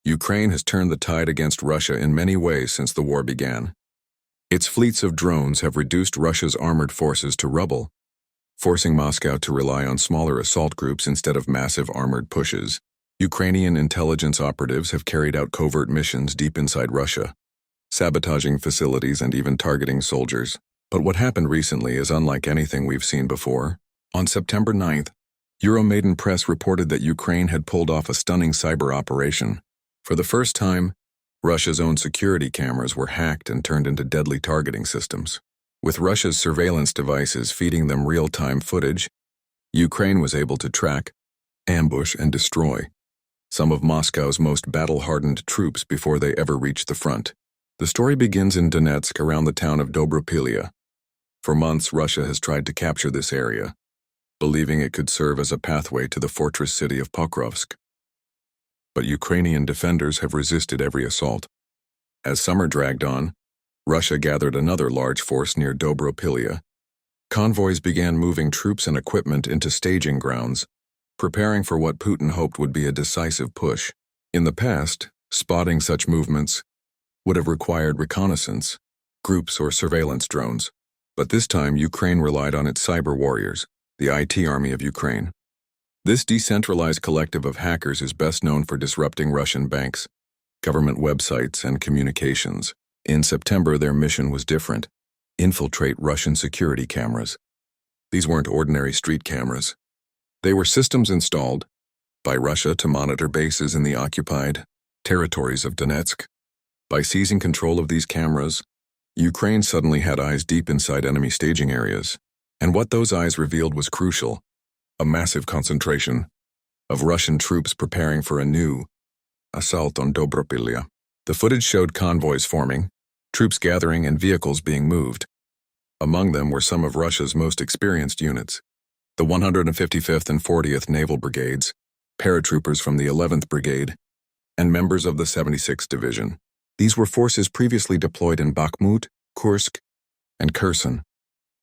Ukraine has turned the tide against Russia in many ways since the war began. Its fleets of drones have reduced Russia's armored forces to rubble, forcing Moscow to rely on smaller assault groups instead of massive armored pushes. Ukrainian intelligence operatives have carried out covert missions deep inside Russia, sabotaging facilities and even targeting soldiers. But what happened recently is unlike anything we've seen before. On September 9th, Euromaidan Press reported that Ukraine had pulled off a stunning cyber operation. For the first time, Russia's own security cameras were hacked and turned into deadly targeting systems. With Russia's surveillance devices feeding them real-time footage, Ukraine was able to track, ambush, and destroy some of Moscow's most battle-hardened troops before they ever reached the front. The story begins in Donetsk around the town of Dobropilya. For months, Russia has tried to capture this area, believing it could serve as a pathway to the fortress city of Pokrovsk. But Ukrainian defenders have resisted every assault. As summer dragged on, Russia gathered another large force near Dobropilya. Convoys began moving troops and equipment into staging grounds, preparing for what Putin hoped would be a decisive push. In the past, spotting such movements would have required reconnaissance, groups, or surveillance drones. But this time, Ukraine relied on its cyber warriors, the IT Army of Ukraine. This decentralized collective of hackers is best known for disrupting Russian banks, government websites, and communications. In September, their mission was different: infiltrate Russian security cameras. These weren't ordinary street cameras. They were systems installed by Russia to monitor bases in the occupied territories of Donetsk. By seizing control of these cameras, Ukraine suddenly had eyes deep inside enemy staging areas. And what those eyes revealed was crucial: a massive concentration of Russian troops preparing for a new assault on Dobropilya. The footage showed convoys forming, troops gathering, and vehicles being moved. Among them were some of Russia's most experienced units: the 155th and 40th Naval Brigades, paratroopers from the 11th Brigade, and members of the 76th Division. These were forces previously deployed in Bakhmut, Kursk, and Kherson,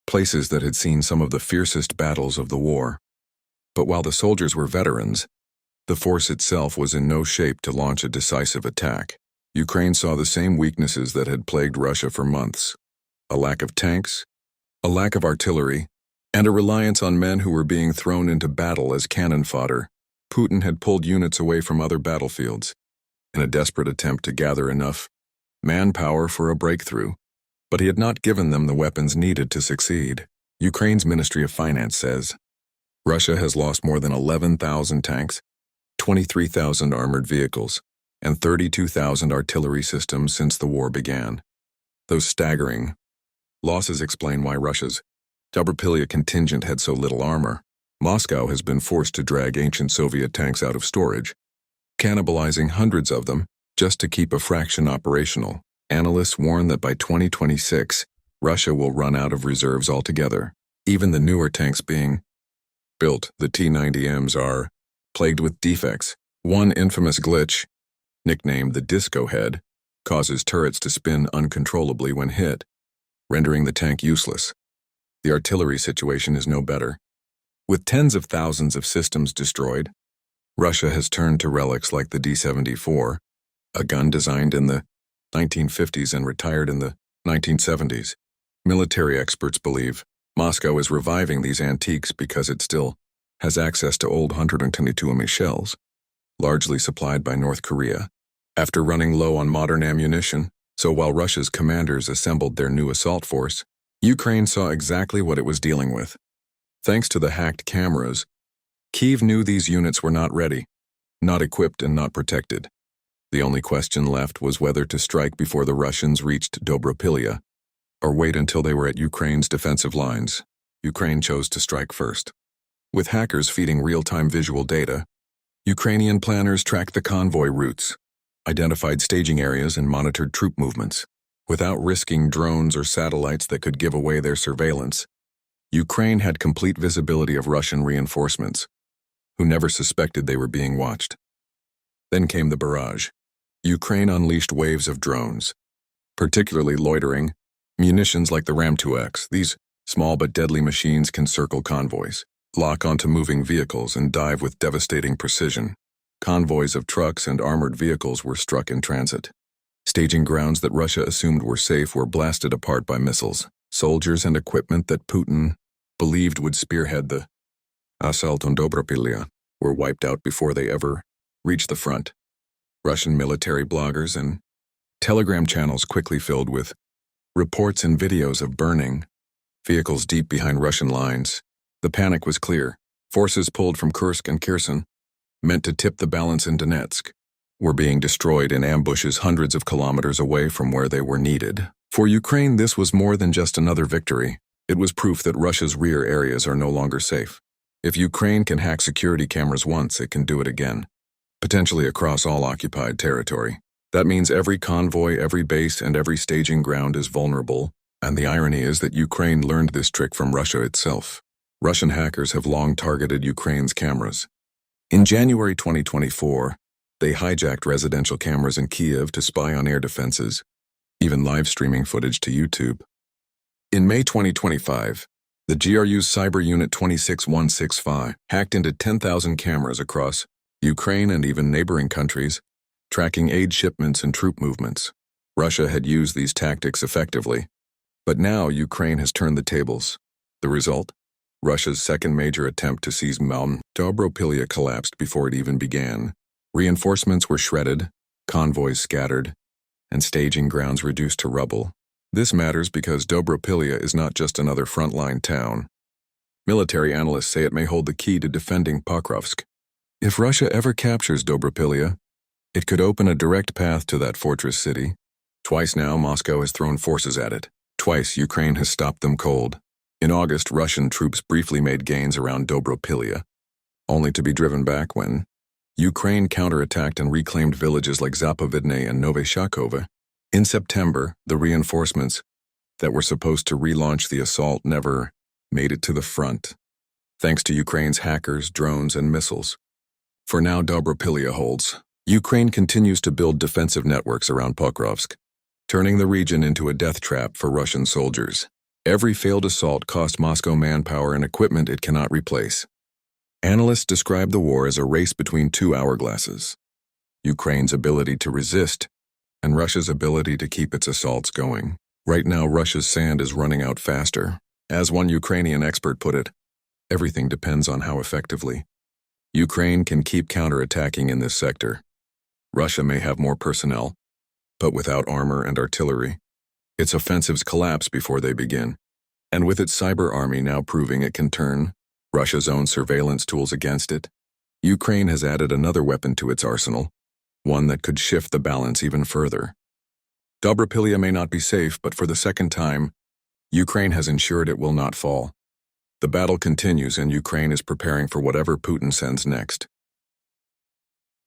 places that had seen some of the fiercest battles of the war. But while the soldiers were veterans, the force itself was in no shape to launch a decisive attack. Ukraine saw the same weaknesses that had plagued Russia for months: a lack of tanks, a lack of artillery, and a reliance on men who were being thrown into battle as cannon fodder. Putin had pulled units away from other battlefields in a desperate attempt to gather enough manpower for a breakthrough, but he had not given them the weapons needed to succeed. Ukraine's Ministry of Finance says Russia has lost more than 11,000 tanks, 23,000 armored vehicles, and 32,000 artillery systems since the war began. Those staggering losses explain why Russia's Dobropilya contingent had so little armor. Moscow has been forced to drag ancient Soviet tanks out of storage, cannibalizing hundreds of them just to keep a fraction operational. Analysts warn that by 2026, Russia will run out of reserves altogether. Even the newer tanks being built, the T-90Ms, are plagued with defects. One infamous glitch, nicknamed the disco head, causes turrets to spin uncontrollably when hit, rendering the tank useless. The artillery situation is no better. With tens of thousands of systems destroyed, Russia has turned to relics like the D-74, a gun designed in the 1950s and retired in the 1970s. Military experts believe Moscow is reviving these antiques because it still has access to old 122mm shells, largely supplied by North Korea, after running low on modern ammunition. So while Russia's commanders assembled their new assault force, Ukraine saw exactly what it was dealing with. Thanks to the hacked cameras, Kyiv knew these units were not ready, not equipped, and not protected. The only question left was whether to strike before the Russians reached Dobropilya, or wait until they were at Ukraine's defensive lines. Ukraine chose to strike first. With hackers feeding real-time visual data, Ukrainian planners tracked the convoy routes, identified staging areas, and monitored troop movements. Without risking drones or satellites that could give away their surveillance, Ukraine had complete visibility of Russian reinforcements, who never suspected they were being watched. Then came the barrage. Ukraine unleashed waves of drones, particularly loitering munitions like the Ram-2X. These small but deadly machines can circle convoys, lock onto moving vehicles, and dive with devastating precision. Convoys of trucks and armored vehicles were struck in transit. Staging grounds that Russia assumed were safe were blasted apart by missiles. Soldiers and equipment that Putin believed would spearhead the assault on Dobropilya were wiped out before they ever reached the front. Russian military bloggers and Telegram channels quickly filled with reports and videos of burning vehicles deep behind Russian lines. The panic was clear. Forces pulled from Kursk and Kherson, meant to tip the balance in Donetsk, were being destroyed in ambushes hundreds of kilometers away from where they were needed. For Ukraine, this was more than just another victory. It was proof that Russia's rear areas are no longer safe. If Ukraine can hack security cameras once, it can do it again, potentially across all occupied territory. That means every convoy, every base, and every staging ground is vulnerable, and the irony is that Ukraine learned this trick from Russia itself. Russian hackers have long targeted Ukraine's cameras. In January 2024, they hijacked residential cameras in Kiev to spy on air defenses, even live streaming footage to YouTube. In May 2025, the GRU's Cyber Unit 26165 hacked into 10,000 cameras across Ukraine and even neighboring countries, tracking aid shipments and troop movements. Russia had used these tactics effectively, but now Ukraine has turned the tables. The result? Russia's second major attempt to seize Mount Dobropilya collapsed before it even began. Reinforcements were shredded, convoys scattered, and staging grounds reduced to rubble. This matters because Dobropilya is not just another frontline town. Military analysts say it may hold the key to defending Pokrovsk. If Russia ever captures Dobropilya, it could open a direct path to that fortress city. Twice now, Moscow has thrown forces at it. Twice, Ukraine has stopped them cold. In August, Russian troops briefly made gains around Dobropilya, only to be driven back when Ukraine counterattacked and reclaimed villages like Zapovidne and Novoshakovo. In September, the reinforcements that were supposed to relaunch the assault never made it to the front, thanks to Ukraine's hackers, drones, and missiles. For now, Dobropilya holds. Ukraine continues to build defensive networks around Pokrovsk, turning the region into a death trap for Russian soldiers. Every failed assault cost Moscow manpower and equipment it cannot replace. Analysts describe the war as a race between two hourglasses: Ukraine's ability to resist and Russia's ability to keep its assaults going. Right now, Russia's sand is running out faster. As one Ukrainian expert put it, everything depends on how effectively Ukraine can keep counterattacking in this sector. Russia may have more personnel, but without armor and artillery, its offensives collapse before they begin. And with its cyber army now proving it can turn Russia's own surveillance tools against it, Ukraine has added another weapon to its arsenal, one that could shift the balance even further. Dobropilya may not be safe, but for the second time, Ukraine has ensured it will not fall. The battle continues and Ukraine is preparing for whatever Putin sends next.